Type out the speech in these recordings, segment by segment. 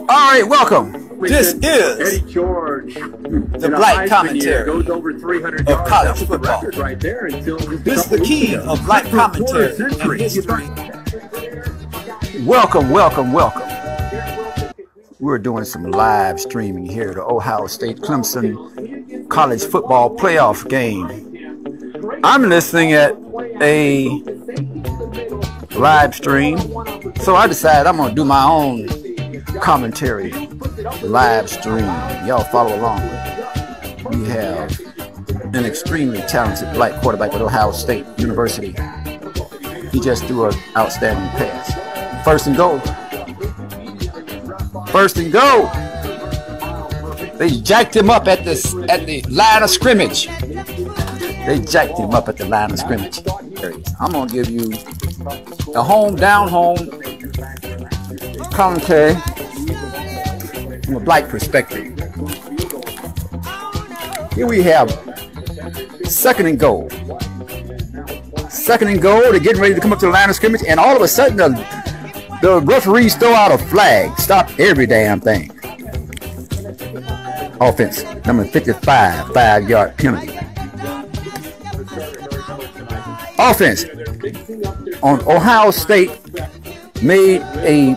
All right, welcome. This is Eddie George, the Black Commentary goes over 300 of college football. right there until This is the key of Black Commentary and history. Welcome, welcome, welcome. We're doing some live streaming here, the Ohio State Clemson college football playoff game. I'm listening at a live stream, so I decided I'm going to do my own commentary live stream. Y'all follow along with it. We have an extremely talented black quarterback at Ohio State University. He just threw an outstanding pass. First and goal. First and goal. They jacked him up at the line of scrimmage. They jacked him up at the line of scrimmage. I'm gonna give you a down home commentary from a black perspective. Here we have second and goal. Second and goal. They're getting ready to come up to the line of scrimmage, and all of a sudden the referees throw out a flag. Stop every damn thing. Offense, number 55, 5-yard penalty. Offense on Ohio State made a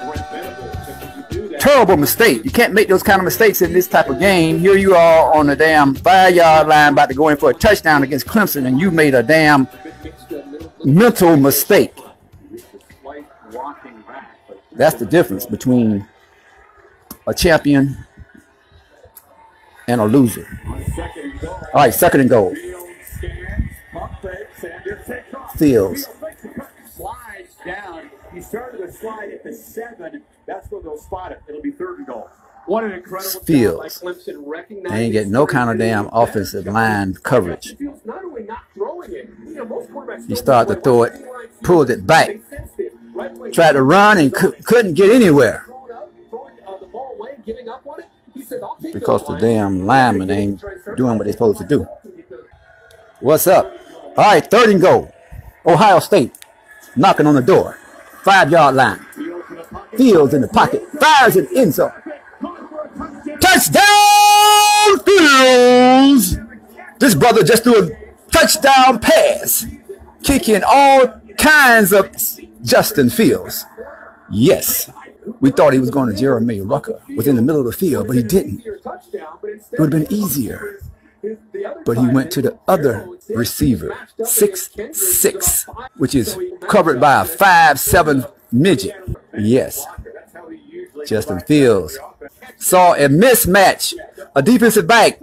terrible mistake. You can't make those kind of mistakes in this type of game. Here you are on the damn 5-yard line about to go in for a touchdown against Clemson, and you made a damn mental mistake. That's the difference between a champion and a loser. All right, second and goal. Fields. Slides down. He started the slide at the 7. That's where they'll spot it. It'll be third and goal. What an incredible Fields. They ain't get no kind of damn offensive line coverage. He started to throw it, pulled it back, tried to run and couldn't get anywhere because the damn linemen ain't doing what they're supposed to do. What's up? All right, third and goal. Ohio State knocking on the door. 5-yard line. Fields in the pocket. Fires it end zone. Touchdown, Fields! This brother just threw a touchdown pass, kicking all kinds of Justin Fields. Yes, we thought he was going to Jeremy Rucker within the middle of the field, but he didn't. It would have been easier. But he went to the other receiver, 6'6", which is covered by a 5'7" midget. Yes, Justin Fields saw a mismatch, a defensive back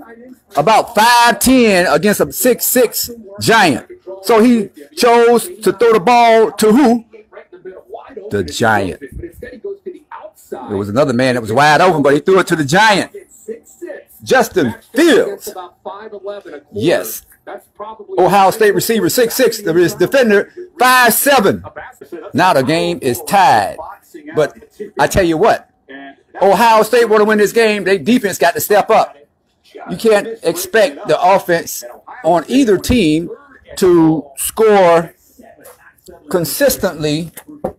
about 5'10" against a 6'6" giant. So he chose to throw the ball to who? The giant. There was another man that was wide open, but he threw it to the giant. Justin Fields. Yes. Ohio State receiver 6'6", the defender 5'7". Now the game is tied. But I tell you what, Ohio State want to win this game. Their defense got to step up. You can't expect the offense on either team to score consistently.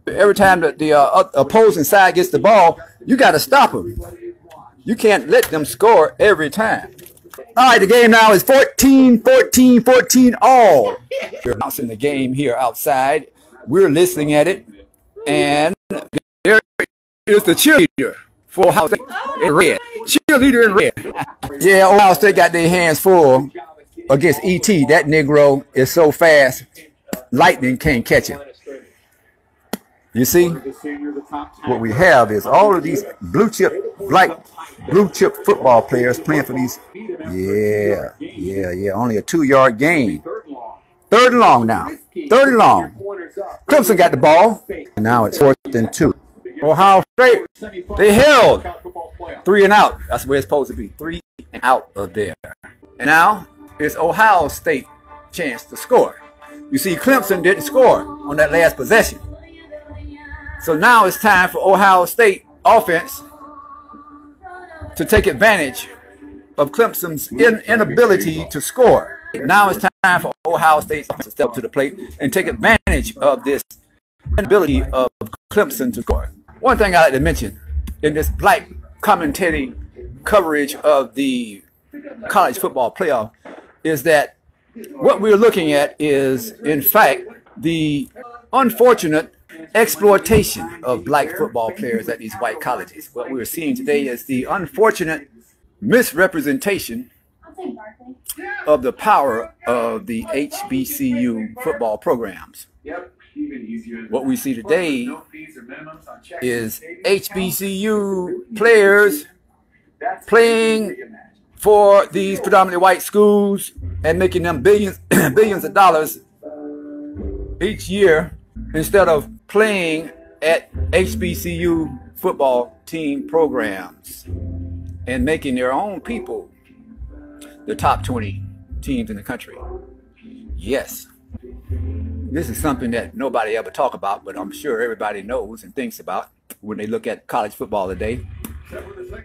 Every time that the opposing side gets the ball, you got to stop them. You can't let them score every time. All right, the game now is 14 all. We're announcing the game here outside. We're listening at it. And there is the cheerleader for Ohio State in red. Cheerleader in red. Yeah, Ohio State got their hands full against E.T. That Negro is so fast, lightning can't catch him. You see, what we have is all of these blue chip football players playing for these. Yeah. Only a 2-yard gain. Third and long now. Third and long. Clemson got the ball. And now it's 4th and 2. Ohio State, they held 3 and out. That's where it's supposed to be. 3 and out of there. And now it's Ohio State chance to score. You see, Clemson didn't score on that last possession. So now it's time for Ohio State offense to take advantage of Clemson's inability to score. Now it's time for Ohio State to step to the plate and take advantage of this inability of Clemson to score. One thing I like to mention in this black commentating coverage of the college football playoff is that what we're looking at is, in fact, the unfortunate exploitation of black football players at these white colleges. What we're seeing today is the unfortunate misrepresentation of the power of the HBCU football programs. What we see today is HBCU players playing for these predominantly white schools and making them billions of dollars each year instead of playing at HBCU football team programs and making their own people the top 20 teams in the country. Yes, this is something that nobody ever talk about, but I'm sure everybody knows and thinks about when they look at college football today.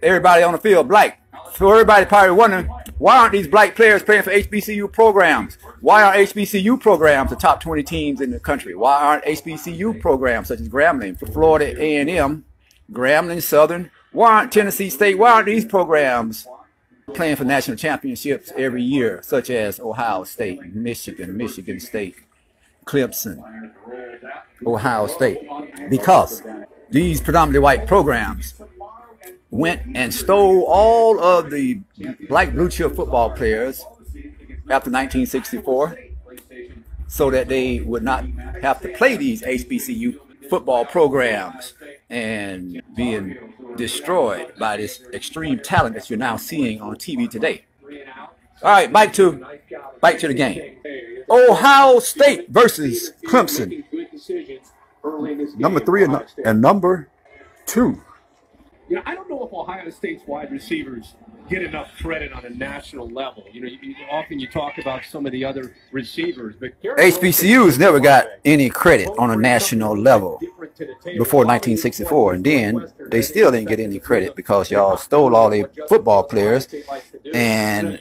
Everybody on the field black. So everybody probably wondering, why aren't these black players playing for HBCU programs? Why aren't HBCU programs the top 20 teams in the country? Why aren't HBCU programs such as Grambling, Florida A&M, Grambling, Southern? Why aren't Tennessee State? Why aren't these programs playing for national championships every year, such as Ohio State, Michigan State, Clemson, Ohio State? Because these predominantly white programs went and stole all of the black blue chip football players after 1964 so that they would not have to play these HBCU football programs and being destroyed by this extreme talent that you're now seeing on TV today. All right, back to the game. Ohio State versus Clemson. Number 3 and number 2. You know, I don't know if Ohio State's wide receivers get enough credit on a national level. You know, often you talk about some of the other receivers, but HBCUs never got any credit on a national level before 1964, and then they still didn't get any credit because y'all stole all their football players and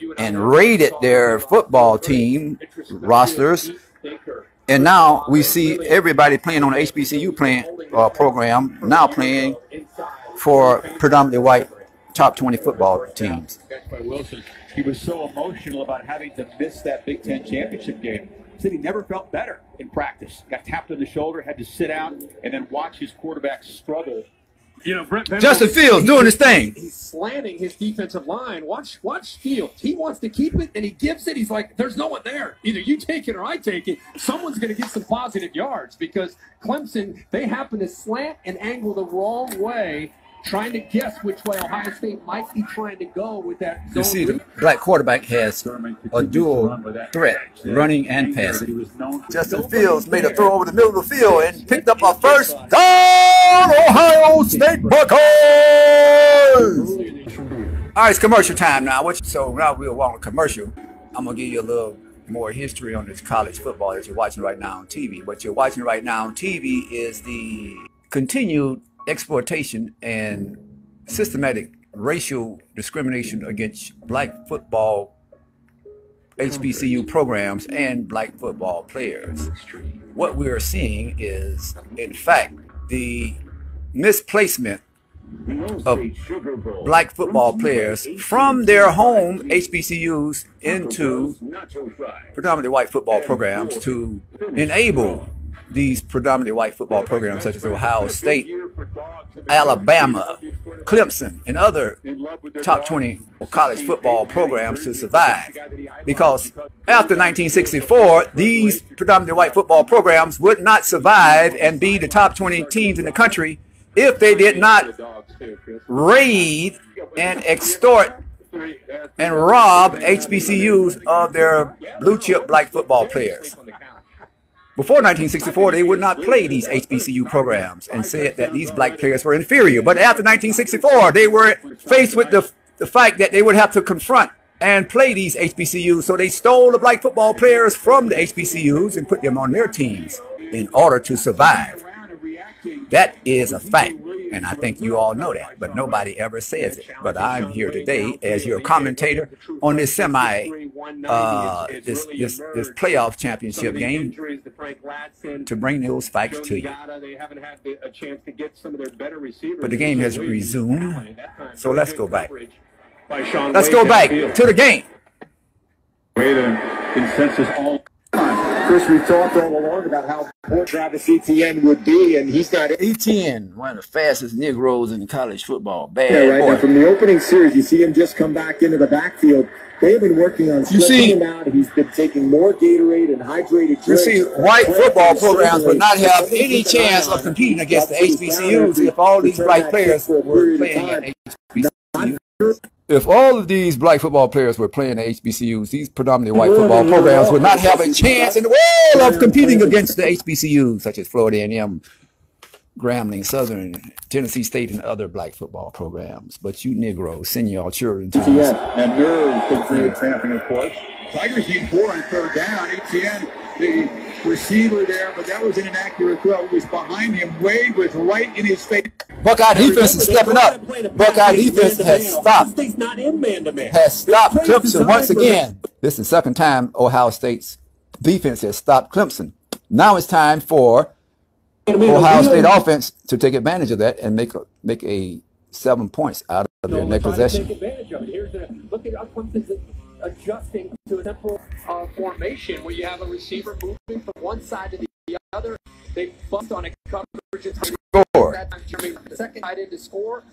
raided their football team rosters. And now we see everybody playing on the HBCU program now playing for predominantly white top 20 football teams. He was so emotional about having to miss that Big Ten championship game. Said he never felt better in practice. Got tapped on the shoulder, had to sit out, and then watch his quarterback struggle. You know, Justin Fields doing his thing. He's slanting his defensive line. Watch Fields. He wants to keep it, and he gives it. He's like, there's no one there. Either you take it or I take it. Someone's going to get some positive yards because Clemson, they happen to slant and angle the wrong way, trying to guess which way Ohio State might be trying to go with that. You see, the black quarterback has a dual threat, running and passing. Justin Fields made a throw over the middle of the field and picked up a first down, Ohio State Buckeyes! All right, it's commercial time now. So now we'll walk on commercial. I'm going to give you a little more history on this college football that you're watching right now on TV. What you're watching right now on TV is the continued exploitation and systematic racial discrimination against black football HBCU programs and black football players. What we are seeing is, in fact, the misplacement of black football players from their home HBCUs into predominantly white football programs to enable these predominantly white football programs such as Ohio State, Alabama, Clemson, and other top 20 college football programs to survive. Because after 1964, these predominantly white football programs would not survive and be the top 20 teams in the country if they did not raid and extort and rob HBCUs of their blue chip black football players. Before 1964, they would not play these HBCU programs and said that these black players were inferior. But after 1964, they were faced with the fact that they would have to confront and play these HBCUs. So they stole the black football players from the HBCUs and put them on their teams in order to survive. That is a fact. And I think you all know that, but nobody ever says it. But I'm here today as your commentator on this this playoff championship game to bring those facts to you. But the game has resumed, so let's go back. Let's go back to the game. Way to consensus all. Chris, we've talked all along about how important Travis Etienne would be, and he's not. Etienne, one of the fastest Negroes in college football. Bad right. boy. And from the opening series, you see him just come back into the backfield. They've been working on stretching him out. He's been taking more Gatorade and hydrated drinks. You see, white football programs would not have any chance of competing against the HBCUs if all these black players were playing at HBCUs. If all of these black football players were playing at HBCUs, these predominantly white football programs would not have a chance in the world of competing against the HBCUs, such as Florida A&M, Grambling, Southern, Tennessee State, and other black football programs. But you Negroes, send your children to these. And nerve could create tramping, of course. Tigers need 4 on 3rd down. Etienne, the receiver there, but that was an inaccurate throw. It was behind him. Wade was right in his face. Buckeye defense is stepping up. Buckeye defense has stopped Clemson once again. This is the second time Ohio State's defense has stopped Clemson. Now it's time for Ohio State offense to take advantage of that and make a 7 points out of their next possession. Look at how Clemson's adjusting to a simple formation where you have a receiver moving from one side to the other. They bumped on a coverage. Score. Second tight end to score.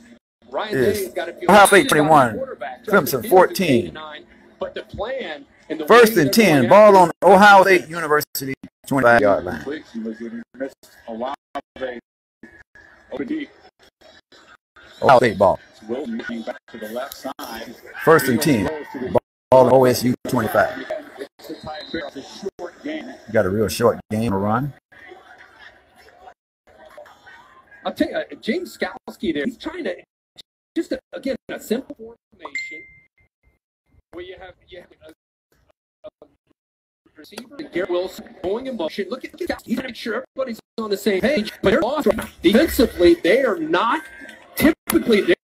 Ryan Day's got to feel Ohio State 21, Clemson 14. But the plan and the 1st and 10, ball on Ohio State University 25-yard line. Ohio State ball. 1st and 10, ball on OSU 25. Got a real short game to run. I'll tell you, James Skalski there, he's trying to, again, a simple formation where you have a receiver, Garrett Wilson going in motion. Look at Skalski. He's trying to make sure everybody's on the same page. But they're off. Defensively, they are not typically, they're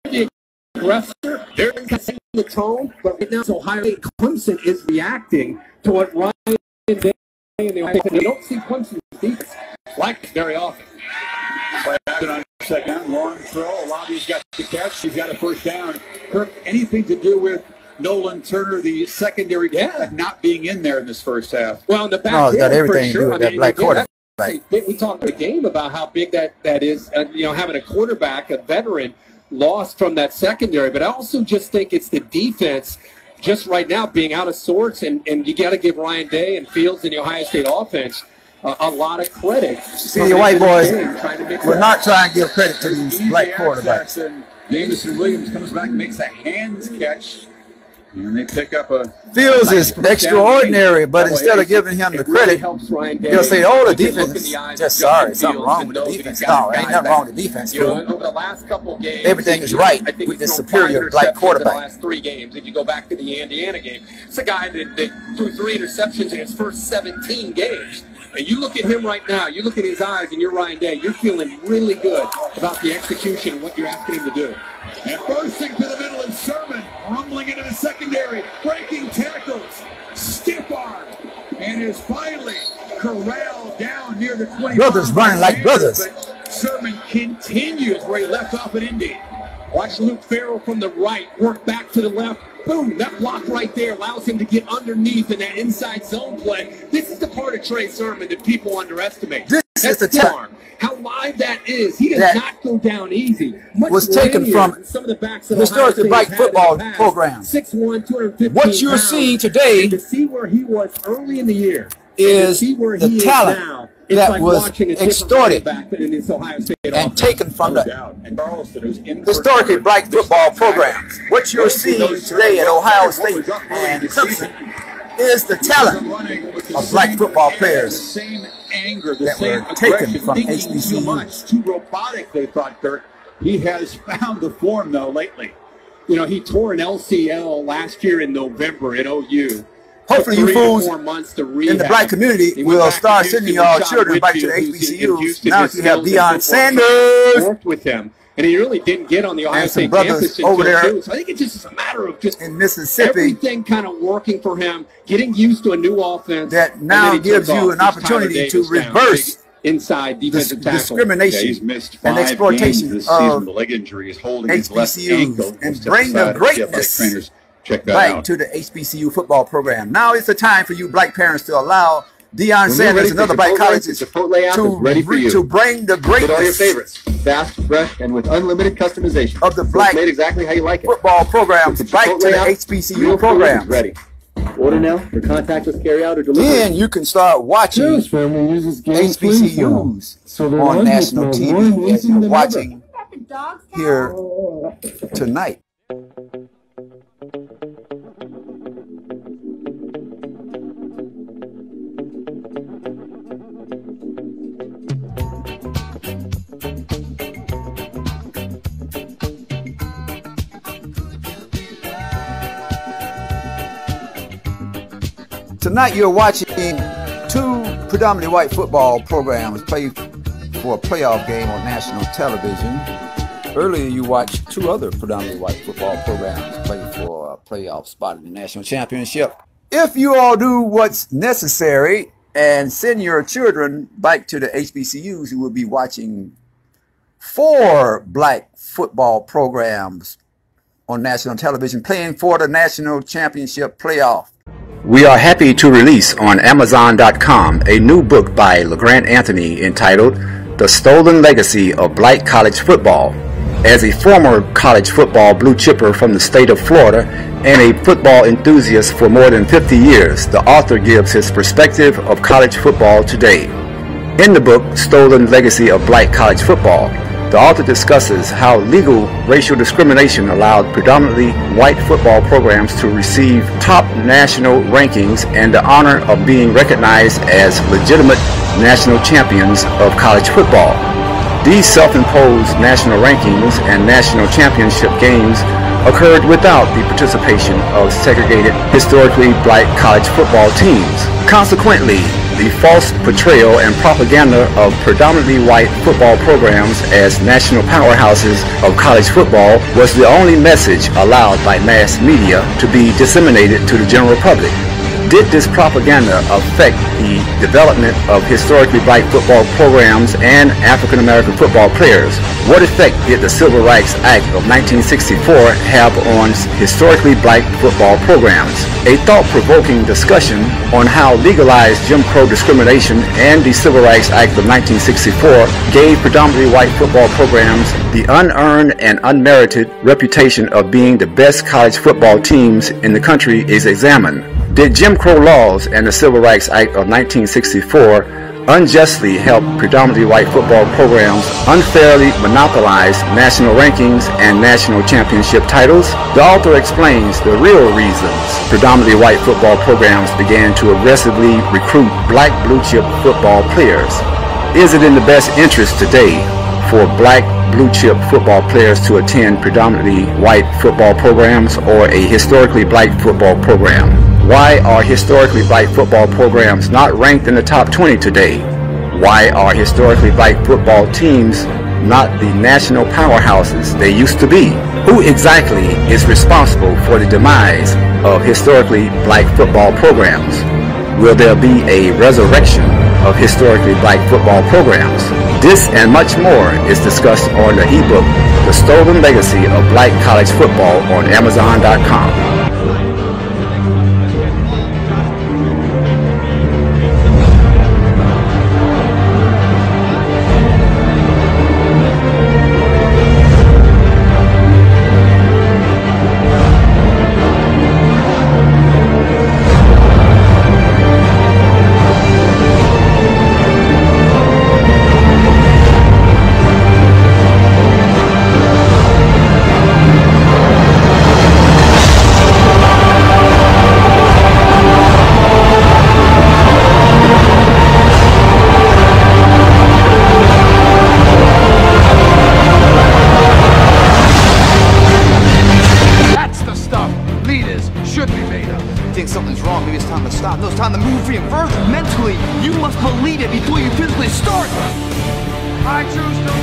the aggressor. They're setting the tone. But right now, Ohio State Clemson is reacting to what Ryan Day and the Ohio State. You don't see Clemson's defense like very often. Play action on 2nd down, long throw. Olabi's got the catch. He's got a 1st down. Kirk, anything to do with Nolan Turner, the secondary not being in there in this 1st half? Well, in the back it's got everything to do with that black quarterback. We talked the game about how big that is. Having a quarterback, a veteran, lost from that secondary. But I also just think it's the defense just right now being out of sorts. And you got to give Ryan Day and Fields and the Ohio State offense a lot of credit. See, the white boys will not try and give credit to these black quarterbacks. Jameson Williams comes back and makes a hands catch. And they pick up a... Fields is extraordinary, but instead of giving him the credit, they'll say, oh, the defense is just sorry. Something wrong with the defense. No, ain't nothing wrong with the defense. Everything is right with this superior black quarterback. The last 3 games, if you go back to the Indiana game, it's a guy that threw 3 interceptions in his first 17 games. And you look at him right now, you look at his eyes, and you're Ryan Day. You're feeling really good about the execution and what you're asking him to do. And bursting to the middle, and Sermon rumbling into the secondary, breaking tackles, stiff arm, and is finally corralled down near the 20. Brothers running like brothers. Sermon continues where he left off at Indy. Watch Luke Farrell from the right work back to the left. Boom, that block right there allows him to get underneath in that inside zone play. This is the part of Trey Sermon that people underestimate. This is the time. How live that is. He does not go down easy. Was taken from some of the backs of historically black football programs. 6'1", 215 What you're seeing today to see where he was early in the year is the talent that was extorted and taken from the historically black football programs. What you're seeing today at Ohio State and Clemson is the talent of black football players that were taken from HBCUs. Too robotic, they thought, Kirk. He has found the form, though, lately. He tore an LCL last year in November at OU. hopefully you 3 to fools 4 months to in rehab. the black community He went will back to start Houston sending with y'all Sean children back to the Whitfield, who's in HBCUs. Houston Now with you have skills and Deion football. Sanders Worked with him, and he really didn't get on the Ohio and some State brothers campus over until there June. So I think it's just a matter of just in Mississippi everything kind of working for him, getting used to a new offense. that now gives you an opportunity to reverse inside defensive tackle. discrimination he's missed and 5 exploitation games this season of with a leg injury. He's holding his left HBCUs ankle. and bring the greatness Trainers check that back out. to the HBCU football program. Now it's the time for you black parents to allow Deion Sanders and other black colleges to bring the Get all your greatness favorites, fast, fresh, and with unlimited customization. of the So black it's made exactly how you like it. football programs back to the HBCU programs. Ready. Order now for contactless carryout or delivery. Then you can start watching Joe's family uses game HBCUs so they're on one national with TV one as using you're the watching here tonight. Tonight you're watching 2 predominantly white football programs play for a playoff game on national television. Earlier you watched 2 other predominantly white football programs play for a playoff spot in the national championship. If you all do what's necessary and send your children back to the HBCUs, you will be watching 4 black football programs on national television playing for the national championship playoff. We are happy to release on Amazon.com a new book by LeGrant Anthony entitled The Stolen Legacy of Black College Football. As a former college football blue chipper from the state of Florida and a football enthusiast for more than 50 years, the author gives his perspective of college football today. In the book, Stolen Legacy of Black College Football, the author discusses how legal racial discrimination allowed predominantly white football programs to receive top national rankings and the honor of being recognized as legitimate national champions of college football. These self-imposed national rankings and national championship games occurred without the participation of segregated, historically black college football teams. Consequently, the false portrayal and propaganda of predominantly white football programs as national powerhouses of college football was the only message allowed by mass media to be disseminated to the general public. Did this propaganda affect the development of historically black football programs and African American football players? What effect did the Civil Rights Act of 1964 have on historically black football programs? A thought-provoking discussion on how legalized Jim Crow discrimination and the Civil Rights Act of 1964 gave predominantly white football programs the unearned and unmerited reputation of being the best college football teams in the country is examined. Did Jim Crow laws and the Civil Rights Act of 1964 unjustly help predominantly white football programs unfairly monopolize national rankings and national championship titles? The author explains the real reasons predominantly white football programs began to aggressively recruit black blue chip football players. Is it in the best interest today for black blue chip football players to attend predominantly white football programs or a historically black football program? Why are historically black football programs not ranked in the top 20 today? Why are historically black football teams not the national powerhouses they used to be? Who exactly is responsible for the demise of historically black football programs? Will there be a resurrection of historically black football programs? This and much more is discussed on the ebook, The Stolen Legacy of Black College Football on Amazon.com.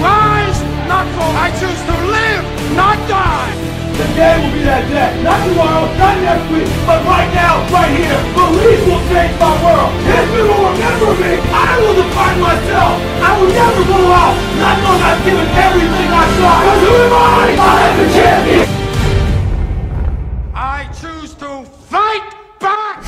rise, not fall. I choose to live, not die. The day will be that day. Not tomorrow, not next week, but right now, right here. Belief will change my world. History will remember me. I will define myself. I will never go out, not knowing I've given everything I've got. Because who am I? I am the champion. I choose to fight back.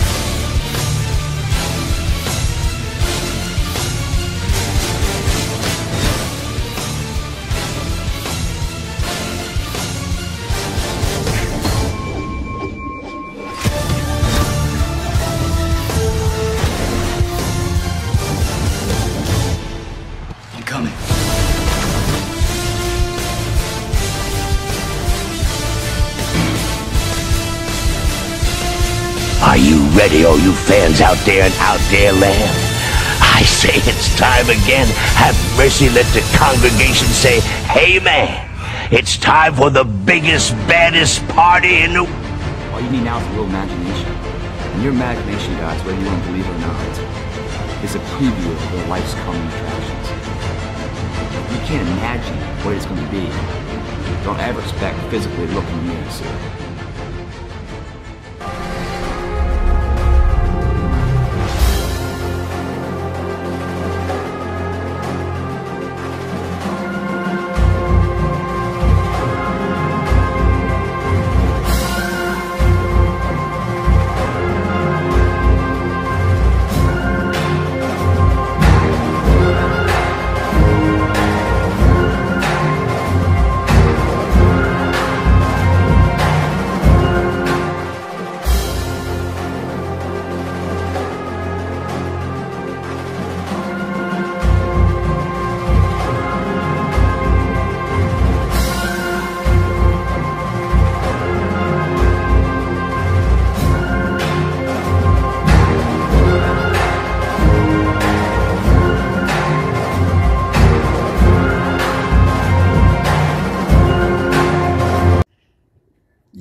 Coming. Are you ready, all you fans out there in out there land? I say it's time again. Have mercy, let the congregation say, amen. It's time for the biggest, baddest party in the... All you need now is a little imagination. And your imagination, guys, whether you want to believe it or not, is a preview of your life's coming attractions. You can't imagine what it's going to be. Don't ever expect physically looking in the mirror to see it.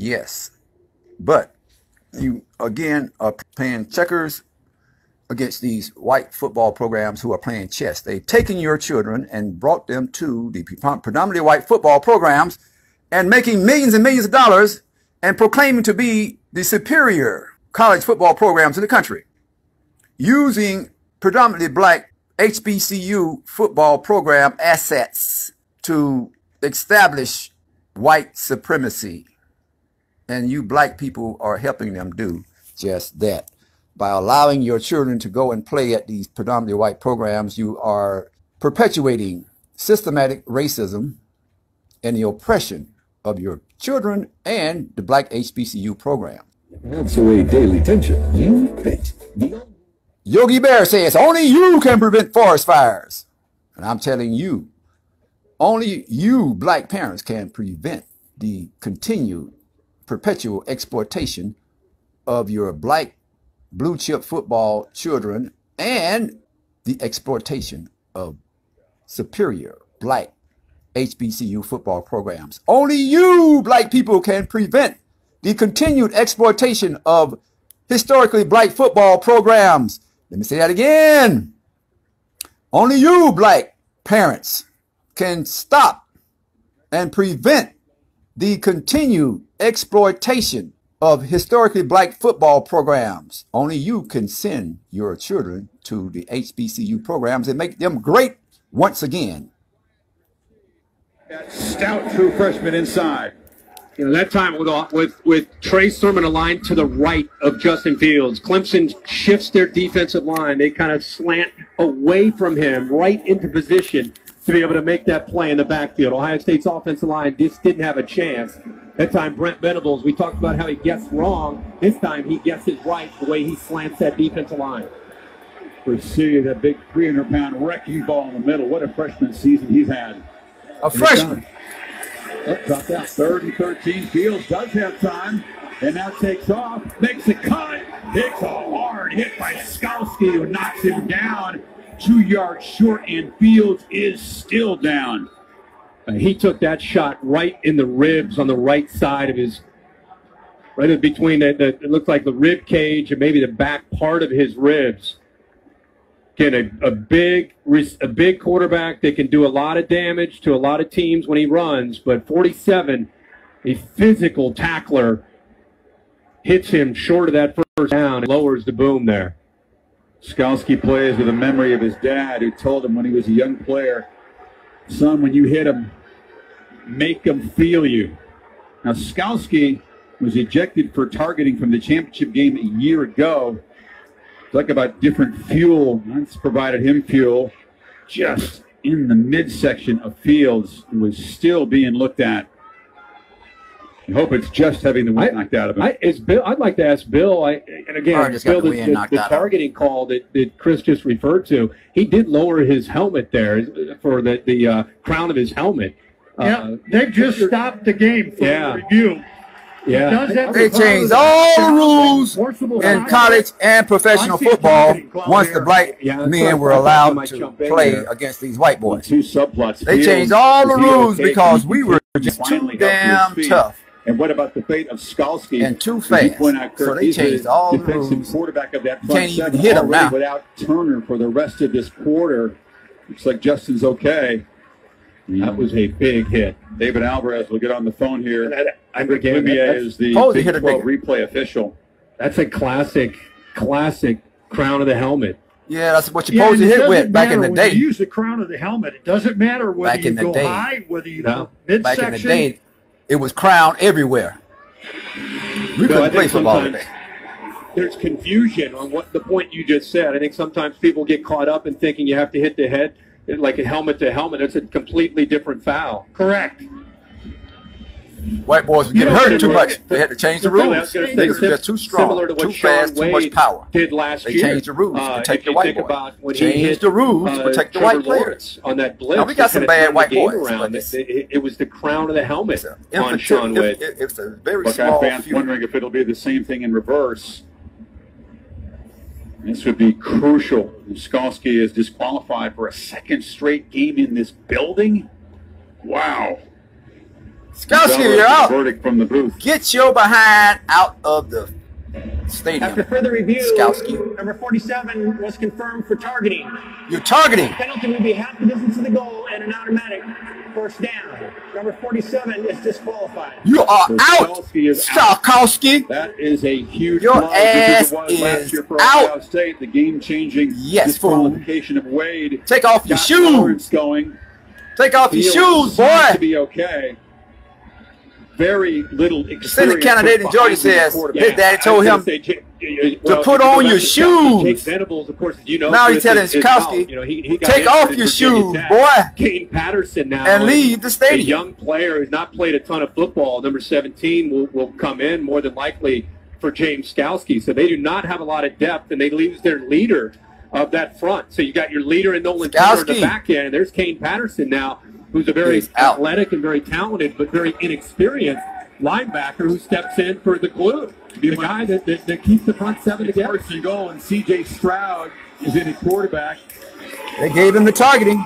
Yes, but you again are playing checkers against these white football programs who are playing chess. They've taken your children and brought them to the predominantly white football programs and making millions and millions of dollars and proclaiming to be the superior college football programs in the country, using predominantly black HBCU football program assets to establish white supremacy. And you black people are helping them do just that. By allowing your children to go and play at these predominantly white programs, you are perpetuating systematic racism and the oppression of your children and the black HBCU program. Also a daily tension. You bet. Yogi Bear says, only you can prevent forest fires. And I'm telling you, only you black parents can prevent the continued perpetual exploitation of your black blue chip football children and the exploitation of superior black HBCU football programs. Only you black people can prevent the continued exploitation of historically black football programs. Let me say that again. Only you black parents can stop and prevent the continued exploitation of historically black football programs. Only you can send your children to the HBCU programs and make them great once again. That stout true freshman inside. You know, that time with Trey Sermon aligned to the right of Justin Fields, Clemson shifts their defensive line. They kind of slant away from him right into position to be able to make that play in the backfield. Ohio State's offensive line just didn't have a chance. That time, Brent Venables, we talked about how he guessed wrong. This time, he guesses right the way he slants that defensive line. Proceed, that big 300-pound wrecking ball in the middle. What a freshman season he's had. A freshman. Dropped out 3rd and 13. Fields does have time, and now takes off, makes a cut, hits a hard hit by Skalski, who knocks him down 2 yards short, and Fields is still down. He took that shot right in the ribs on the right side of his, right in between it looked like the rib cage and maybe the back part of his ribs. Again, a big quarterback that can do a lot of damage to a lot of teams when he runs, but 47, a physical tackler, hits him short of that first down and lowers the boom there. Skalski plays with a memory of his dad, who told him when he was a young player, son, when you hit him, make him feel you. Now, Skalski was ejected for targeting from the championship game a year ago. Talk about different fuel. That's provided him fuel. Just in the midsection of Fields, who was still being looked at. I hope it's just having the wind knocked out of him. I'd like to ask Bill, and again, Bill, the targeting call that Chris just referred to, he did lower his helmet there for the crown of his helmet. Yeah, they've just stopped the game for review. Yeah, they changed all the rules in college and professional football once the black men were allowed to play against these white boys. Two subplots. They changed all the rules because we were just too damn tough. And what about the fate of Skalski? And too fast. So they changed all the rules. Quarterback of that you can't even hit him now. Without Turner for the rest of this quarter. Looks like Justin's okay. That was a big hit. David Alvarez will get on the phone here. Again, is the Big 12 replay official. That's a classic crown of the helmet. Yeah, that's what you're supposed to hit with back in the day. You use the crown of the helmet. It doesn't matter whether you go high, whether you go midsection. Back in the day, it was crown everywhere. We couldn't play football today. There's confusion on what the point you just said. I think sometimes people get caught up in thinking you have to hit the head like a helmet to helmet. It's a completely different foul. Correct. White boys were getting hurt too much. They had to change the rules. They were just too strong, too fast, too much power. Did last year. They changed the rules to protect the white boys. Changed the rules to protect the white players. On that blitz, now, we got some bad white boys. It was the crown of the helmet on Sean Wade. It's a very small fans wondering if it'll be the same thing in reverse. This would be crucial. Skalski is disqualified for a second straight game in this building. Wow. Skalski, you're out. Verdict from the booth. Get your behind out of the stadium. After further review, Skalski. number 47 was confirmed for targeting. You're targeting. The penalty would be half the distance of the goal and an automatic first down. Number 47 is disqualified. You are out, Skalski. That is a huge Your ass is last year for out. Ohio State. The game-changing disqualification of Wade. Take off your shoes. Going. Take off your shoes, boy. To be okay. Very little experience. The Senate candidate in Georgia says his daddy told him to put on your shoes. Venables, of course, you know, now he's telling Skalski, take off your shoes, boy, Kane Patterson now, and leave the stadium. A young player who's not played a ton of football, number 17, will come in more than likely for James Skalski. So they do not have a lot of depth, and they lose their leader of that front. So you got your leader in Nolan Turner in the back end, and there's Kane Patterson now, who's a very athletic and very talented but very inexperienced linebacker who steps in for the glue. The guy that keeps the front seven together. First and goal, and C.J. Stroud is in at quarterback. They gave him the targeting.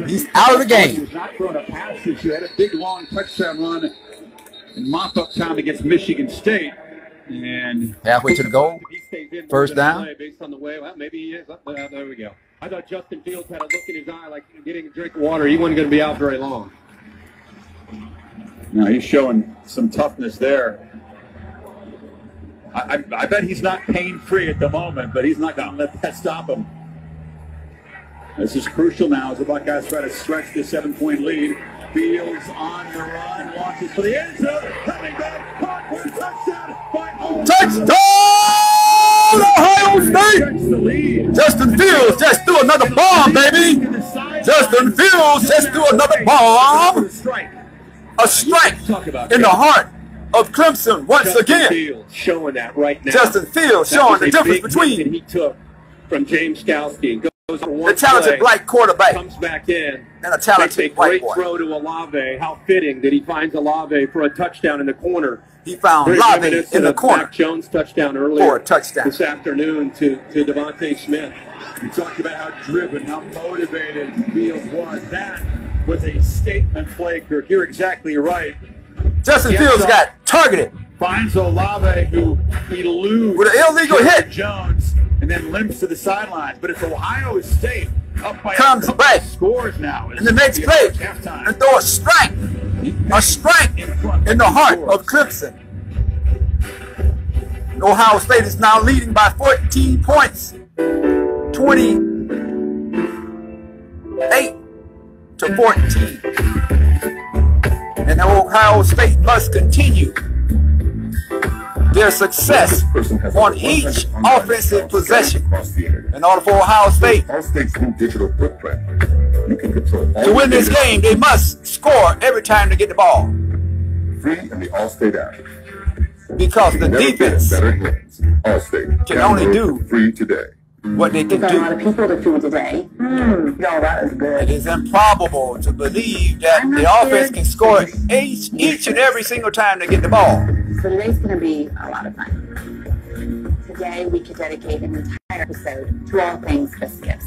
He's out of the game. He's not throwing a pass this year. Had a big, long touchdown run in mop-up time against Michigan State. And halfway to the goal, first down. Based on the way, well, maybe he is. There we go. I thought Justin Fields had a look in his eye like getting a drink of water. He wasn't going to be out very long. No, he's showing some toughness there. I bet he's not pain-free at the moment, but he's not going to let that stop him. This is crucial now as the Buckeyes try to stretch this 7-point lead. Fields on the run, launches for the end zone, coming back, caught for a touchdown by touchdown, Ohio State! Justin Fields just threw another bomb, baby! Justin Fields just threw another bomb! A strike in the heart of Clemson once again. Fields showing that right now. Justin Fields showing the difference between he took from James Skalski. The talented black quarterback comes back in and a talented white boy. Great throw to Olave. How fitting that he finds Olave for a touchdown in the corner. He found Olave in the corner. Mac Jones touchdown earlier for a touchdown this afternoon to Devontae Smith. We talked about how driven, how motivated Fields was. That was a statement play, Kirk. You're exactly right. Justin Fields got targeted. Finds Olave, who eludes with an illegal hit. Jones. and then limps to the sidelines. But it's Ohio State up by comes back scores now. in the next play and throw a strike in the heart of Clemson. Ohio State is now leading by 14 points, 28 to 14. And Ohio State must continue their success on each offensive possession. In order for Ohio State to win this game, they must score every time they get the ball. Because the defense can only do what they can do. It is improbable to believe that the offense can score each and every single time they get the ball. So today's going to be a lot of fun. Today we could dedicate an entire episode to all things biscuits.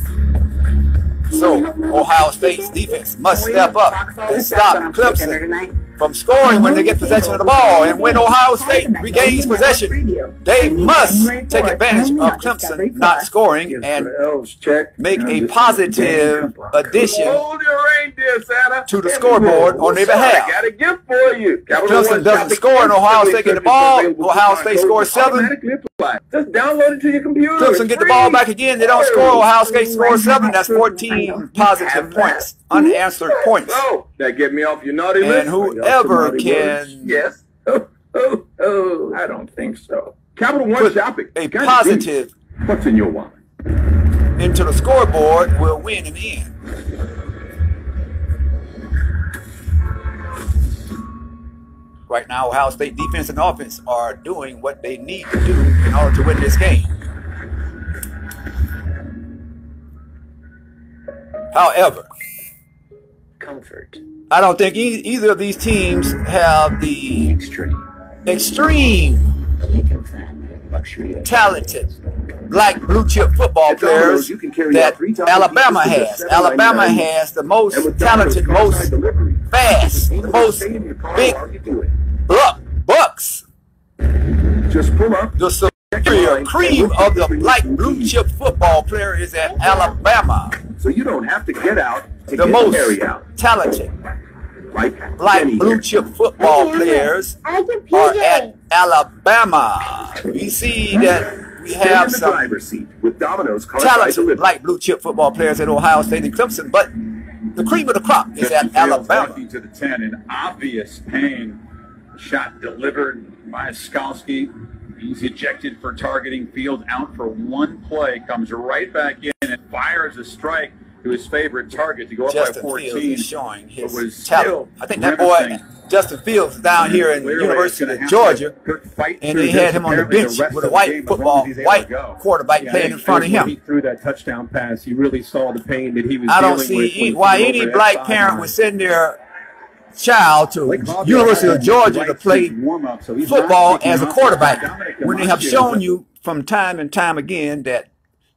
So Ohio State's defense must step up and stop Clemson from scoring when they get possession of the ball. And when Ohio State regains possession, they must take advantage of Clemson not scoring and make a positive addition to the scoreboard on their behalf. If Clemson doesn't score and Ohio State get the ball, Ohio State scores 7. Just download it to your computer. Clemson get the ball back again. They don't score. Ohio State scores 7. That's 14 positive points, unanswered points. Oh, that get me off your naughty list. And whoever can, yes. Oh, I don't think so. Capital One shopping. A positive. What's in your wallet? Into the scoreboard will win in the end. Right now, Ohio State defense and offense are doing what they need to do in order to win this game. However, I don't think either of these teams have the extreme talented black blue chip football players that Alabama has. Alabama has the most talented, most fast, the most big bucks. Just pull up. The superior cream of the black blue chip football player is at Alabama. So you don't have to get out to the most talented black blue chip football players are at Alabama. We see that we have some talented black blue chip football players at Ohio State and Clemson, but the cream of the crop is at Alabama. To the 10 in obvious pain. Shot delivered by Skalski. He's ejected for targeting. Field out for one play. Comes right back in and fires a strike to his favorite target to go up by 14. Fields is showing his talent. I think that boy, Justin Fields, down here in the University of Georgia, and they had him on the bench with a white quarterback playing in front of him. He threw that touchdown pass. He really saw the pain that he was I don't see why any black parent would send their child to University of Georgia to play football as a quarterback when they have shown you from time and time again that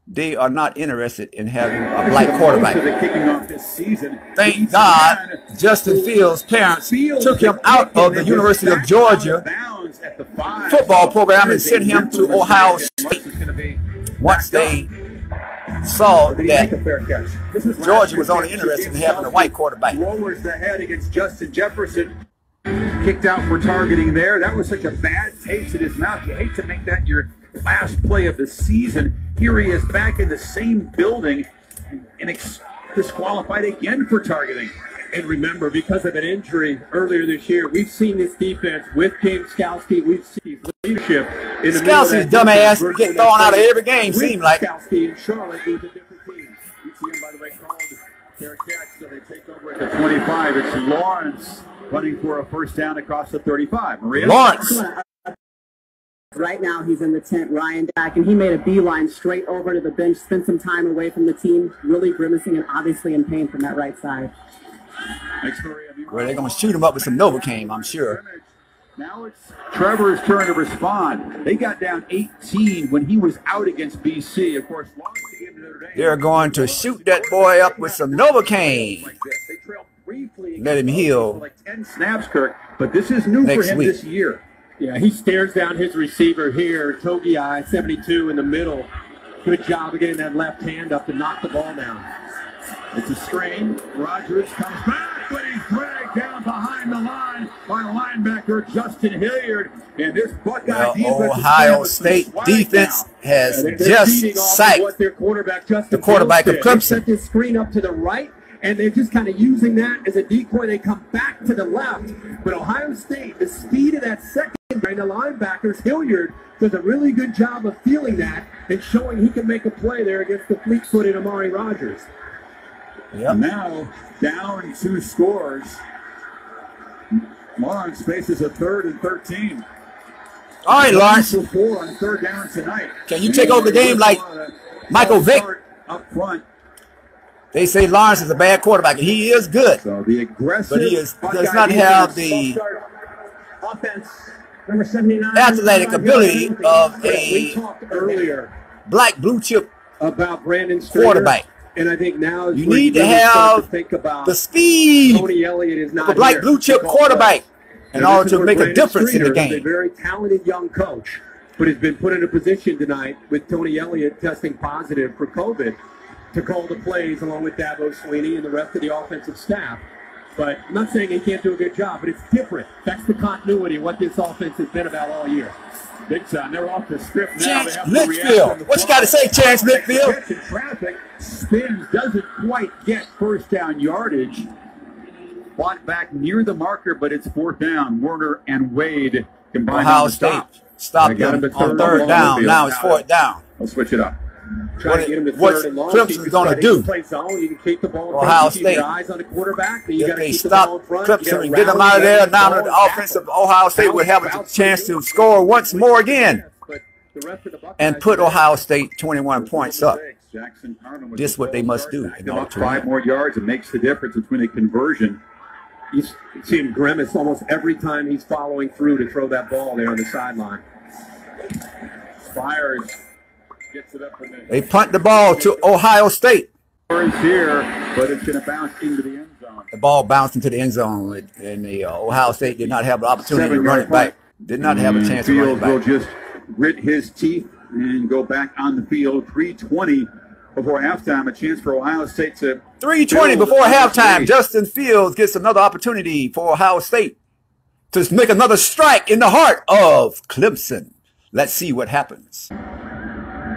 they are not interested in having a black quarterback. Thank God Justin Fields' parents took him out of the University of Georgia football program and sent him to Ohio State once they saw that Georgia was only interested in having a white quarterback. Lowers the head against Justin Jefferson. Kicked out for targeting there. That was such a bad taste in his mouth. You hate to make that your last play of the season. Here he is back in the same building and disqualified again for targeting. And remember, because of an injury earlier this year, we've seen this defense with James Skalski. We've seen leadership. Skalski's dumbass get thrown out of every game, seems like. Skalski and Charlotte was a different team. You see him, by the way, called their catch, so they take over at the 25. It's Lawrence running for a first down across the 35. Maria? Lawrence. Right now he's in the tent, Ryan back, and he made a beeline straight over to the bench, spent some time away from the team, really grimacing and obviously in pain from that right side. Well, they're going to shoot him up with some Novocaine, I'm sure. Now it's Trevor's turn to respond. They got down 18 when he was out against BC. Of course, lost the game to Notre Dame. They're going to shoot that boy up with some Novocaine. Let him heal. Like 10 snaps, Kirk, but this is new for him this year. Yeah, he stares down his receiver here, Togiai, 72 in the middle. Good job of getting that left hand up to knock the ball down. It's a screen. Rogers comes back, but he's dragged down behind the line by linebacker Justin Hilliard. And this Buckeye defense, Ohio State defense has just sacked the quarterback of Clemson. Set this screen up to the right, and they're just kind of using that as a decoy. They come back to the left. But Ohio State, the speed of that secondary, the linebackers, Hilliard does a really good job of feeling that and showing he can make a play there against the fleet-footed Amari Rogers. Yep. Now down 2 scores. Lawrence faces a 3rd and 13. All right, Lawrence. 4 on 3rd down tonight. Can you take over the game like Michael Vick? Up front. They say Lawrence is a bad quarterback, and he is good. So the aggressive, but he does not have the offense. Number 79. Athletic ability of We a talked earlier black blue chip about Brandon Strader, quarterback. And I think now you need to have the speed Tony Elliott is not of a black blue chip quarterback in order to make a difference in the game. A very talented young coach, but has been put in a position tonight with Tony Elliott testing positive for COVID to call the plays along with Dabo Swinney and the rest of the offensive staff. But I'm not saying he can't do a good job, but it's different. That's the continuity of what this offense has been about all year. Big time. They're off the script now. Chance Litchfield. What you got to say, Chance Litchfield? Traffic spins, doesn't quite get first down yardage. Fought back near the marker, but it's 4th down. Warner and Wade combined. Ohio State stopped him on 3rd down. Now it's 4th down. Let's switch it up. What's Clemson's going to do? Ohio State. If they stop Clemson and get them out of there, now the offensive Ohio State will have a chance to score once more again and put Ohio State 21 points up. This is what they must do. In order to 5 more yards, it makes the difference between a conversion. You see him grimace almost every time he's following through to throw that ball there on the sideline. Fires. Gets it up in the they punt the ball to Ohio State. Here, but it's going to bounce into the end zone. The ball bounced into the end zone, and the Ohio State did not have the opportunity to run it back. Did not have a chance to run it back. Will just grit his teeth and go back on the field. 3:20 before halftime. A chance for Ohio State to 3:20 before halftime. Justin Fields gets another opportunity for Ohio State to make another strike in the heart of Clemson. Let's see what happens.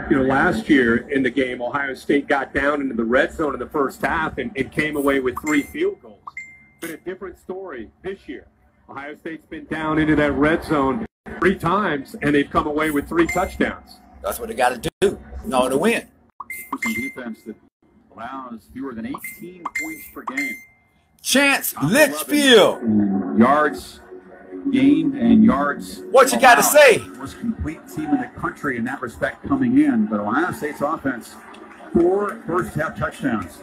You know, last year in the game, Ohio State got down into the red zone in the first half and came away with 3 field goals. But a different story this year. Ohio State's been down into that red zone 3 times, and they've come away with 3 touchdowns. That's what they got to do in order to win. Some defense that allows fewer than 18 points per game. Chance Litchfield. Yards gained and yards. What you got to say? Most complete team in the country in that respect coming in, but Ohio State's offense 4 first-half touchdowns.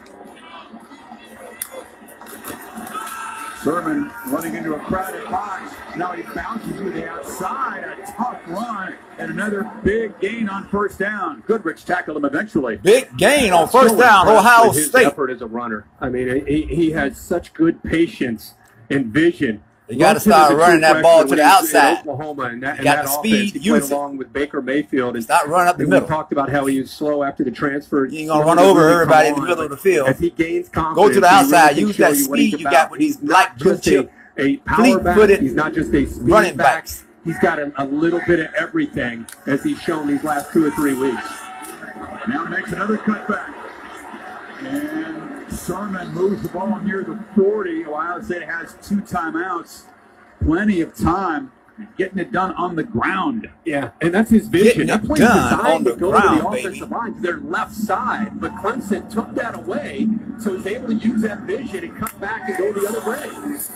Sermon running into a crowded box. Now he bounces to the outside. A tough run and another big gain on first down. Goodrich tackled him eventually. Big gain on first down. Ohio State. His effort as a runner. I mean, he had such good patience and vision. You got to start running that ball to the outside. Oklahoma, and that, you got the speed to use it. Along with Baker Mayfield. And start running up the middle. We talked about how he was slow after the transfer. You ain't going to run over everybody in the middle of the field. As he gains confidence, go to the outside. Use that speed you got with these black blue chip, fleet-footed he's not just a running backs. He's got a little bit of everything, as he's shown these last 2 or 3 weeks. Now makes another cutback. And Sermon moves the ball near the 40. Ohio State has 2 timeouts. Plenty of time getting it done on the ground. Yeah, and that's his vision. Getting it done on the ground, to the offensive line to their left side, but Clemson took that away, so he's able to use that vision and cut back and go the other way.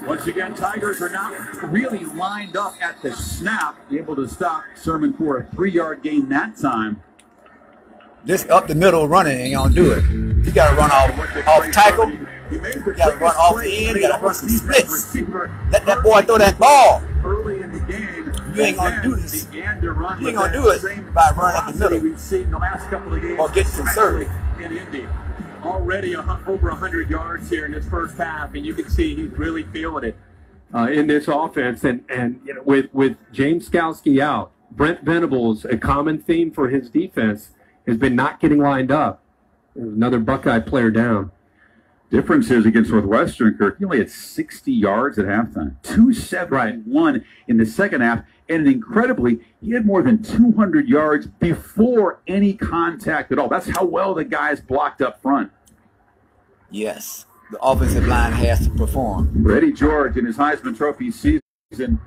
Once again, Tigers are not really lined up at the snap, able to stop Sermon for a 3-yard gain that time. This up the middle running ain't gonna do it. You gotta run off tackle. You gotta run off the end. You gotta run some splits. Let that boy throw that ball. Early in the game, you ain't gonna do this. You ain't gonna do it by running up the middle we've seen the last couple of games or getting conservative. In Indy, already over 100 yards here in this first half, and you can see he's really feeling it in this offense. And you know, with James Skalski out, Brent Venables, a common theme for his defense has been not getting lined up. Another Buckeye player down. Difference is against Northwestern, Kirk, he only had 60 yards at halftime. 271 in the second half. And incredibly, he had more than 200 yards before any contact at all. That's how well the guys blocked up front. Yes, the offensive line has to perform. Eddie George in his Heisman Trophy season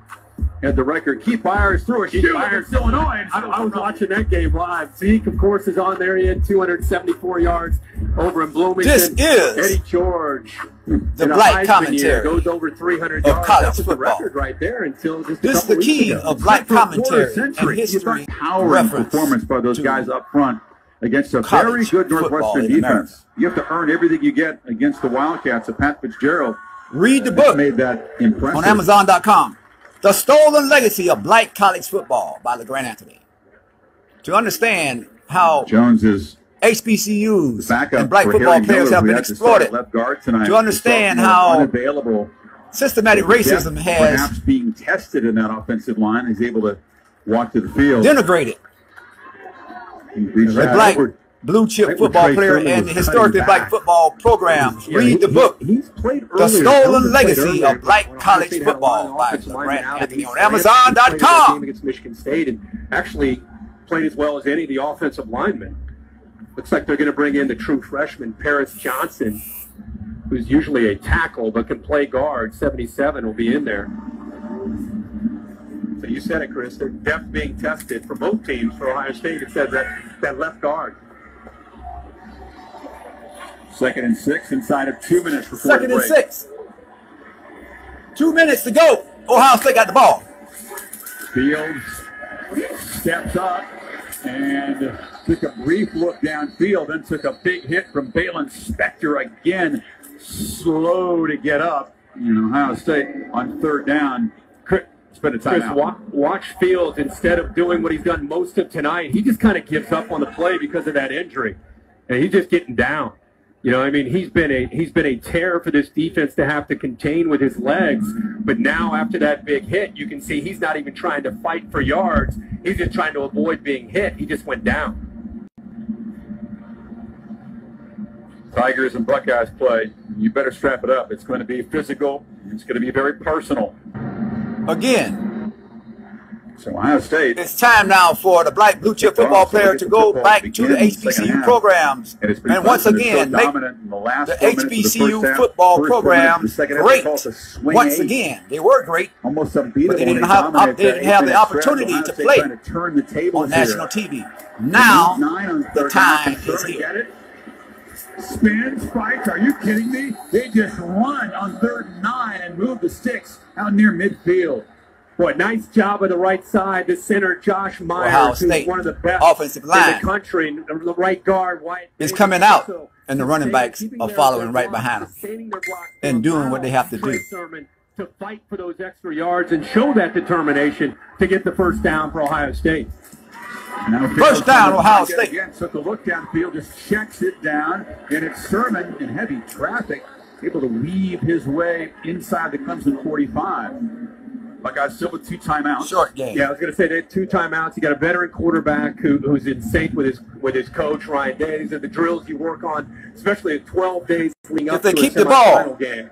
had the record. Keith Byers threw a shoe against Illinois. I was watching that game live. Zeke, of course, is on there. He had 274 yards over in Bloomington. This is Eddie George, the Black Commentary goes over 300 yards. College That was the football. record right there until just this is the key of Black Commentary and history power and performance by those guys up front against a very good Northwestern defense. You have to earn everything you get against the Wildcats of Pat Fitzgerald. Read the book made that impressive on Amazon.com. The Stolen Legacy of Black College Football by LeGrand Anthony. To understand how Jones's HBCUs and black football players have been exploited. To understand how systematic racism has perhaps being tested in that offensive line. He's able to walk to the field. Denigrated the black blue chip football player and historically black football programs. Read the book, The Stolen Legacy of Black College Football by LeGrand Anthony on Amazon.com. Against Michigan State and actually played as well as any of the offensive linemen. Looks like they're going to bring in the true freshman, Paris Johnson, who's usually a tackle but can play guard. 77 will be in there. So you said it, Chris. Their depth being tested for both teams. For Ohio State, it says that left guard. 2nd and 6 inside of 2 minutes before 2nd and 6. 2 minutes to go. Ohio State got the ball. Fields steps up and took a brief look downfield, then took a big hit from Balin Spector again. Slow to get up. Ohio State on 3rd down. Spend a timeout. Watch Fields, instead of doing what he's done most of tonight, he just kind of gives up on the play because of that injury. And he's just getting down. He's been a terror for this defense to have to contain with his legs. But now after that big hit, you can see he's not even trying to fight for yards. He's just trying to avoid being hit. He just went down. Tigers and Buckeyes play. You better strap it up. It's going to be physical. It's going to be very personal. Again. So Ohio State. It's time now for the black blue chip football player to go back to the HBCU programs. And once again, make the HBCU football programs great. Once again, they were great, but they didn't have the opportunity to play on national TV. Now, the time is here. Spin, spike, are you kidding me? They just run on 3rd and 9 and move the sticks out near midfield. Boy, nice job on the right side. The center, Josh Myers, who's one of the best offensive line in the country. The right guard, White, is coming out, and the running backs are following right behind them and doing what they have to do. To fight for those extra yards and show that determination to get the first down for Ohio State. First down, Ohio State. Again, took a look downfield, just checks it down, and it's Sermon in heavy traffic, able to weave his way inside the Clemson 45. Buckeyes still with 2 timeouts. Short game. Yeah, I was going to say they had 2 timeouts. You got a veteran quarterback who's in sync with his coach, Ryan Day. These are the drills you work on, especially at 12 days leading up to a semifinal game.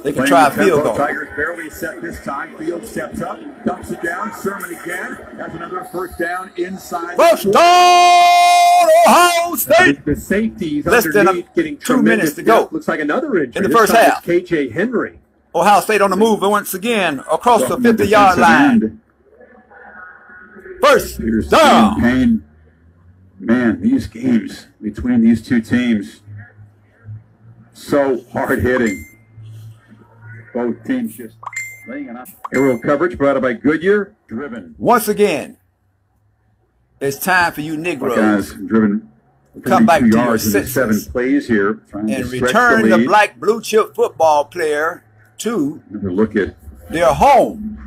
They can try a field goal. Tigers barely set this time. Field steps up, dumps it down. Sermon again. Has another first down inside. First down, Ohio State. The safeties less than getting 2 minutes to go. Looks like another injury in the first half. KJ Henry. Ohio State on the move once again across the 50-yard line. First down. Payne. Man, these games between these two teams, so hard hitting. Both teams just laying it up. Aerial coverage brought by Goodyear. Driven. Once again, it's time for you Negroes Buckeyes driven come back to your senses 7 plays here, and return the black blue chip football player to look at their home.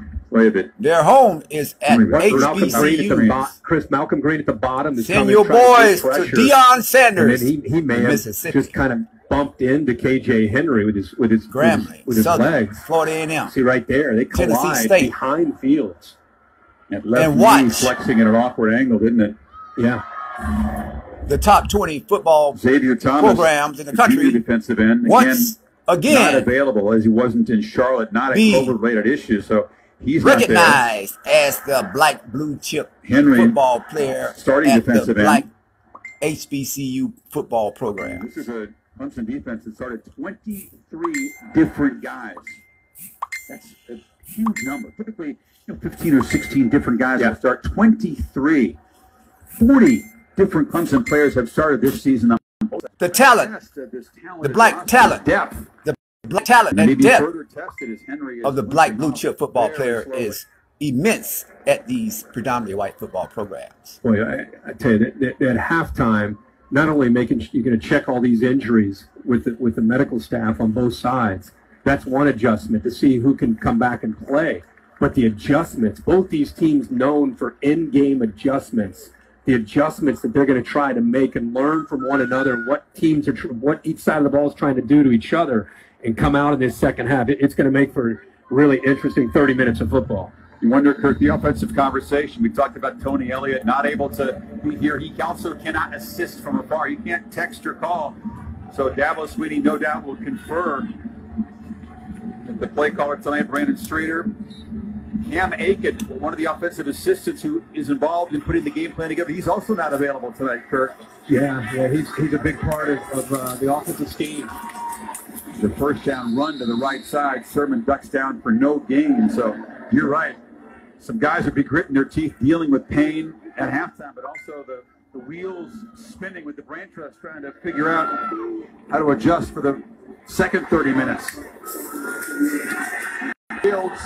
Their home is at HBCU. Chris Malcolm Green at the bottom. Send your boys to Deion Sanders. And he may have just kind of bumped into KJ Henry with his legs. Florida A&M. See right there, they collide behind Fields. And watch flexing at an awkward angle, didn't it? Yeah. the top 20 football Xavier Thomas, programs in the country. Defensive end. Once again, not available as he wasn't in Charlotte, not a COVID-related issue. So he's recognized as the black blue chip football player starting at defensive the black end. HBCU football program. This is a Clemson defense that started 23 different guys. That's a huge number. Typically, 15 or 16 different guys will start. 23. 40 different Clemson players have started this season. The talent, the black talent, depth, the black talent and depth of the black blue chip football player is immense at these predominantly white football programs. Boy, I tell you, at halftime, not only you're going to check all these injuries with the medical staff on both sides. That's one adjustment to see who can come back and play. But the adjustments, both these teams known for in-game adjustments, the adjustments that they're going to try to make and learn from one another, what teams are, what each side of the ball is trying to do to each other, and come out in this second half. It's going to make for really interesting 30 minutes of football. You wonder, Kirk, the offensive conversation. We talked about Tony Elliott not able to be here. He also cannot assist from afar. He can't text or call. So Dabo Sweeney, no doubt, will confer with the play caller tonight, Brandon Streeter. Cam Aiken, one of the offensive assistants who is involved in putting the game plan together, he's also not available tonight, Kirk. Yeah, he's a big part of the offensive scheme. The first down run to the right side. Sermon ducks down for no gain. So you're right. Some guys would be gritting their teeth, dealing with pain at halftime, but also the wheels spinning with the brain trust, trying to figure out how to adjust for the second 30 minutes. Fields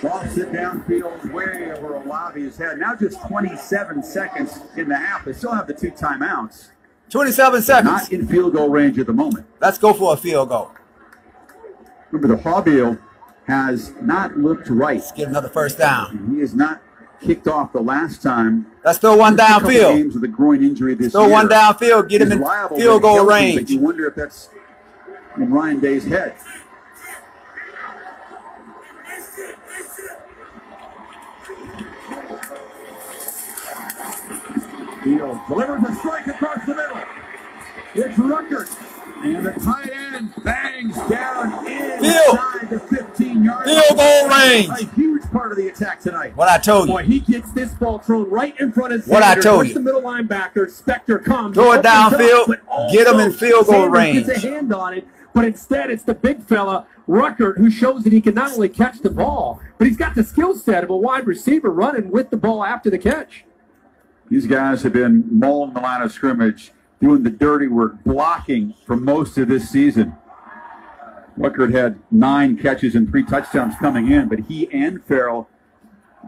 lost it downfield way over Olavi's head. Now just 27 seconds in the half. They still have the 2 timeouts. 27 seconds. Not in field goal range at the moment. Let's go for a field goal. Remember, the Hobbiel has not looked right. Let's get another first down. He has not kicked off the last time. Let's throw one downfield. Games with a groin injury this throw year. One downfield. Get him in field goal range. But you wonder if that's in Ryan Day's head. Fields delivers a strike across the middle. It's Ruckert. And the tight end bangs down inside the 15-yard line. Field goal range. A huge part of the attack tonight. What I told you. Boy, he gets this ball thrown right in front of Sanders. What I told you. The middle linebacker, Spector comes. Throw it downfield. Get him in field goal range. Gets a hand on it, but instead it's the big fella, Ruckert, who shows that he can not only catch the ball, but he's got the skill set of a wide receiver running with the ball after the catch. These guys have been mauling the line of scrimmage, doing the dirty work, blocking for most of this season. Ruckert had 9 catches and 3 touchdowns coming in, but he and Farrell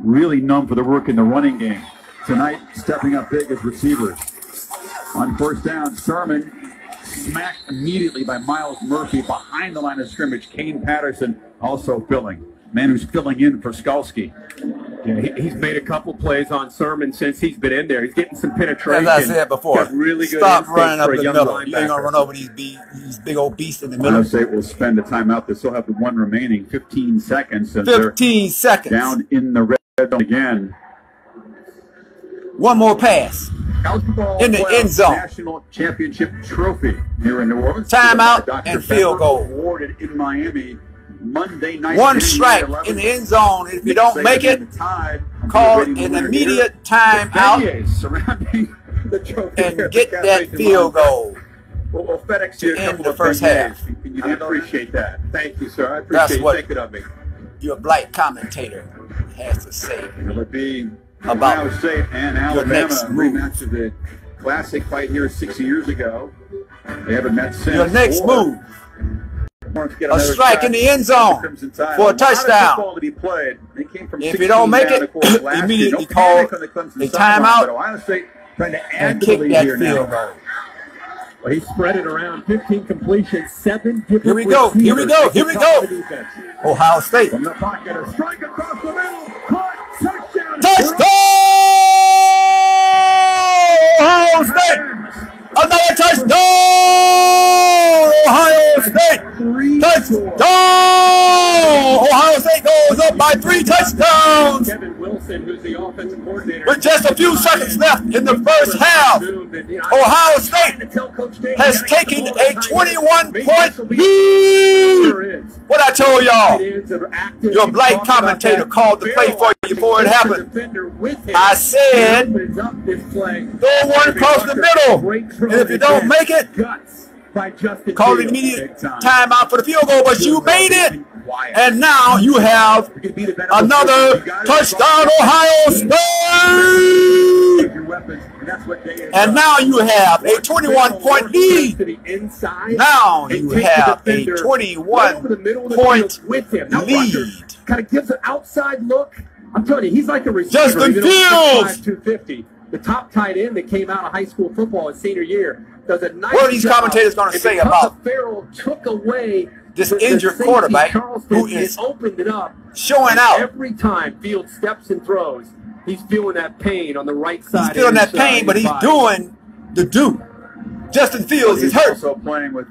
really known for the work in the running game. Tonight, stepping up big as receivers. On first down, Sermon smacked immediately by Miles Murphy behind the line of scrimmage. Kane Patterson also filling. Man who's filling in for Skalski. Yeah, he's made a couple plays on Sermon since he's been in there. He's getting some penetration. As I said before, got really good stop running up the middle. Linebacker. You ain't going to run over these big old beasts in the middle. Ohio State will spend a timeout. They still have the 1 remaining. 15 seconds. 15 seconds. Down in the red zone again. One more pass. In the end zone. National Championship Trophy here in New Orleans. Timeout and field goal. Awarded in Miami Monday night. One strike in the end zone. If you don't make it, call an immediate timeout surrounding the trophy and get that field goal. We'll FedEx you a couple of first half. I appreciate that. Thank you, sir. I appreciate you thinking of me. Your black commentator has to say. It'll be about Ohio State and Alabama rematch of the classic fight here 6 years ago. They haven't met since. Your next move. A strike in the end zone for a touchdown. If you don't make it, immediately call a timeout and kick that field goal. Well, he spread it around, 15 completions, 7 different Here we go. Here we go. Here we go. Ohio State. From the pocket, a strike across the middle. Caught. Touchdown. Touchdown! Ohio State. Another touchdown! Ohio State. Touchdown! Ohio State goes up by 3 touchdowns. Wilson, who's the offensive coordinator. With just a few seconds left in the first half, Ohio State has taken a 21-point lead. What I told y'all, your black commentator called the play for you before it happened. I said, throw one across the middle, and if you don't make it, call an immediate timeout for the field goal, but you made it. And now you have another touchdown, Ohio State. And now you have a 21-point lead. Now you have a 21-point lead. Kind of gives an outside look. I'm telling you, he's like a receiver. Justin Fields. 250. The top tight end that came out of high school football his senior year does a nice What are these commentators going to say about Farrell took away this injured quarterback who is opened it up, showing out? Every time Fields steps and throws, he's feeling that pain on the right side. He's feeling that pain, but he's doing the do. Justin Fields is hurt. Also playing with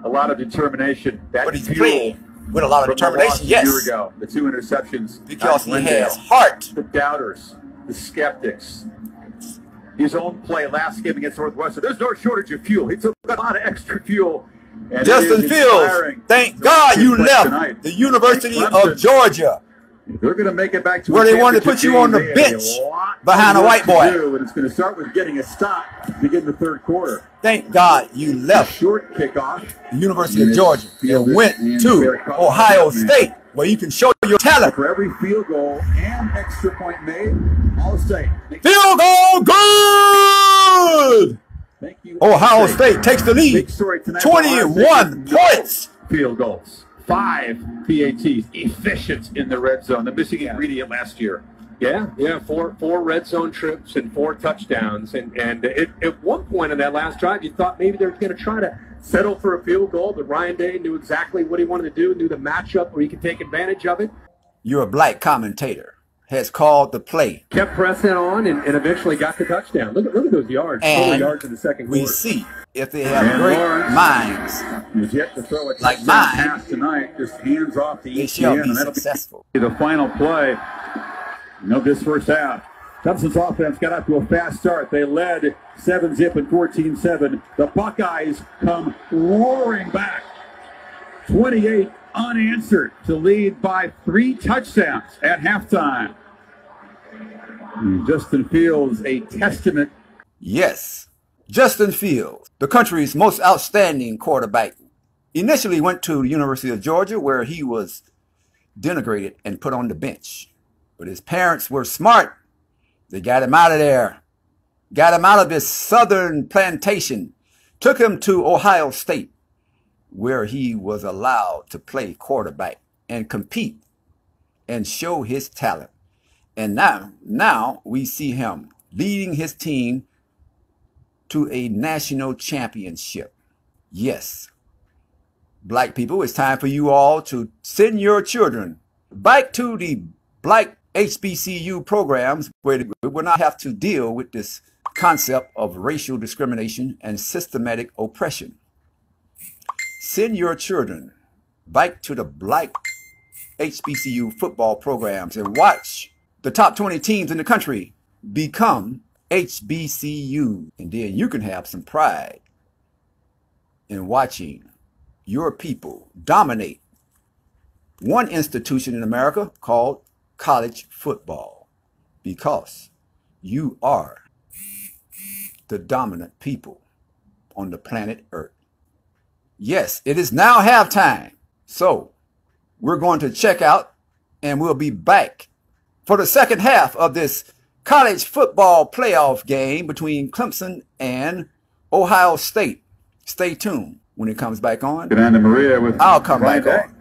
a lot of determination. But he's playing with a lot of determination, yes. A year ago, the 2 interceptions. Because he has heart. The doubters, the skeptics. His own play last game against Northwestern. There's no shortage of fuel. He took a lot of extra fuel. And Justin Fields, thank God you left the University of Georgia. They're going to make it back to where they wanted to put you on the bench behind a white boy. And it's going to start with getting a stop to begin the third quarter. Thank God you left short kickoff. The University of Georgia and went to Ohio State, where you can show your talent. For every field goal and extra point made, Ohio State. Field goal good! Ohio State takes the lead. 21 points. Field goals. 5 PATs. Efficient in the red zone. The missing ingredient last year. Yeah, four red zone trips and 4 touchdowns. And at one point in that last drive, you thought maybe they were going to try to settle for a field goal, but Ryan Day knew exactly what he wanted to do, knew the matchup where he could take advantage of it. Your black commentator has called the play. Kept pressing on and eventually got the touchdown. Look at those yards. And yards in the second quarter. We see if they have great minds yet to throw a like mine, pass tonight, just hands off the they shall be successful. The final play of this first half. Clemson's offense got out to a fast start. They led 7-zip and 14-7. The Buckeyes come roaring back. 28 unanswered to lead by 3 touchdowns at halftime. Justin Fields, a testament. Yes, Justin Fields, the country's most outstanding quarterback, initially went to the University of Georgia, where he was denigrated and put on the bench. But his parents were smart. They got him out of there, got him out of this southern plantation, took him to Ohio State, where he was allowed to play quarterback and compete and show his talent. And now we see him leading his team to a national championship. Yes, black people, it's time for you all to send your children back to the black HBCU programs, where we will not have to deal with this concept of racial discrimination and systematic oppression. Send your children back to the black HBCU football programs and watch the top 20 teams in the country become HBCU. And then you can have some pride in watching your people dominate one institution in America called college football, because you are the dominant people on the planet Earth. Yes, it is now halftime. So we're going to check out and we'll be back for the second half of this college football playoff game between Clemson and Ohio State. Stay tuned when it comes back on. Anna Maria with I'll come back on.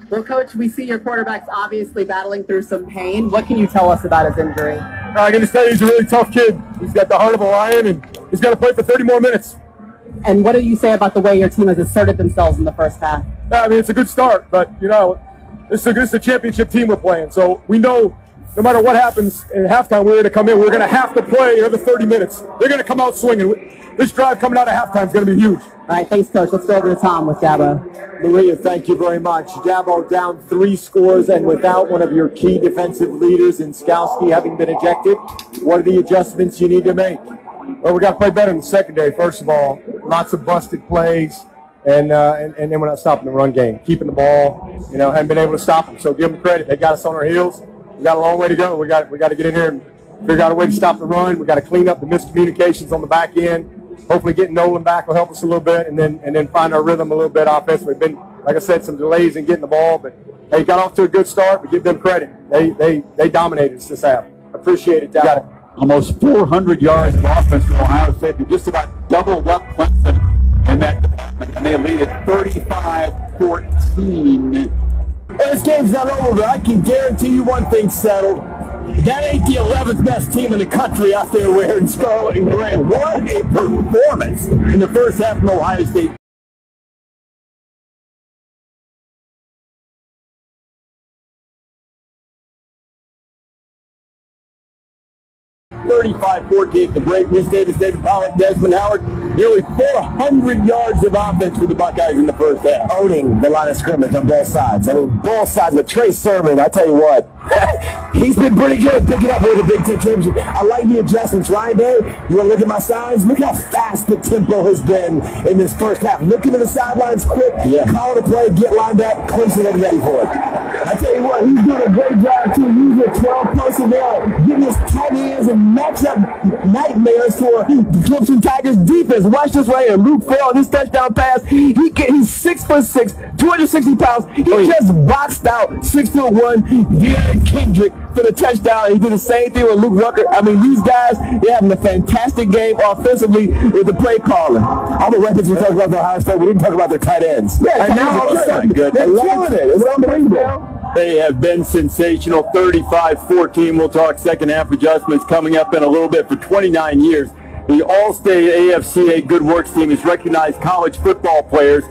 Well, Coach, we see your quarterback's obviously battling through some pain. What can you tell us about his injury? I can just tell you he's a really tough kid. He's got the heart of a lion, and he's got to play for 30 more minutes. And what do you say about the way your team has asserted themselves in the first half? I mean, it's a good start, but, you know, this is a championship team we're playing. So we know no matter what happens at halftime, we're going to come in. We're going to have to play another 30 minutes. They're going to come out swinging. This drive coming out of halftime is going to be huge. All right, thanks, Coach. Let's go over to Tom with Dabo. Maria, thank you very much. Dabo down 3 scores and without one of your key defensive leaders in Skalski having been ejected. What are the adjustments you need to make? Well, we got to play better in the secondary, first of all. Lots of busted plays, and then we're not stopping the run game. Keeping the ball, haven't been able to stop them. So give them credit. They got us on our heels. We got a long way to go. We got to get in here and figure out a way to stop the run. We got to clean up the miscommunications on the back end. Hopefully getting Nolan back will help us a little bit, and then find our rhythm a little bit offensively. Been, like I said, some delays in getting the ball, but they got off to a good start. We give them credit. They dominated us this half. Appreciate it, Dad. Almost 400 yards of offense from Ohio State. They just about doubled up Clemson in that department, and they lead at 35-14. This game's not over, but I can guarantee you one thing settled. That ain't the 11th best team in the country out there wearing scarlet and gray. What a performance in the first half from Ohio State. 35-14 the break. Miss Davis, David Pollock, Desmond Howard. Nearly 400 yards of offense for the Buckeyes in the first half. Owning the line of scrimmage on both sides. I mean, both sides with Trey Sermon, I tell you what, he's been pretty good picking up with the Big Ten Championship. I like the adjustments. Ryan Day, you want to look at my signs? Look how fast the tempo has been in this first half. Looking to the sidelines quick, call the play, get lined up, Clemson and ready for it. I tell you what, he's doing a great job too. Using 12 personnel, getting his tight ends and matchup nightmares for the Clemson Tigers defense. Watch this right here. Luke Farrell on his touchdown pass. He's 6'6", 260 pounds. He just boxed out 6'1" De'Aaron Kendrick for the touchdown. He did the same thing with Luke Rucker. I mean, these guys, they're having a fantastic game offensively with the play calling. All the weapons we talked about the Ohio State, we didn't talk about their tight ends. Yeah, and now all of a sudden, they're killing it. It's unbelievable. They have been sensational. 35-14. We'll talk second half adjustments coming up in a little bit. For 29 years, the All-State AFCA Good Works team has recognized college football players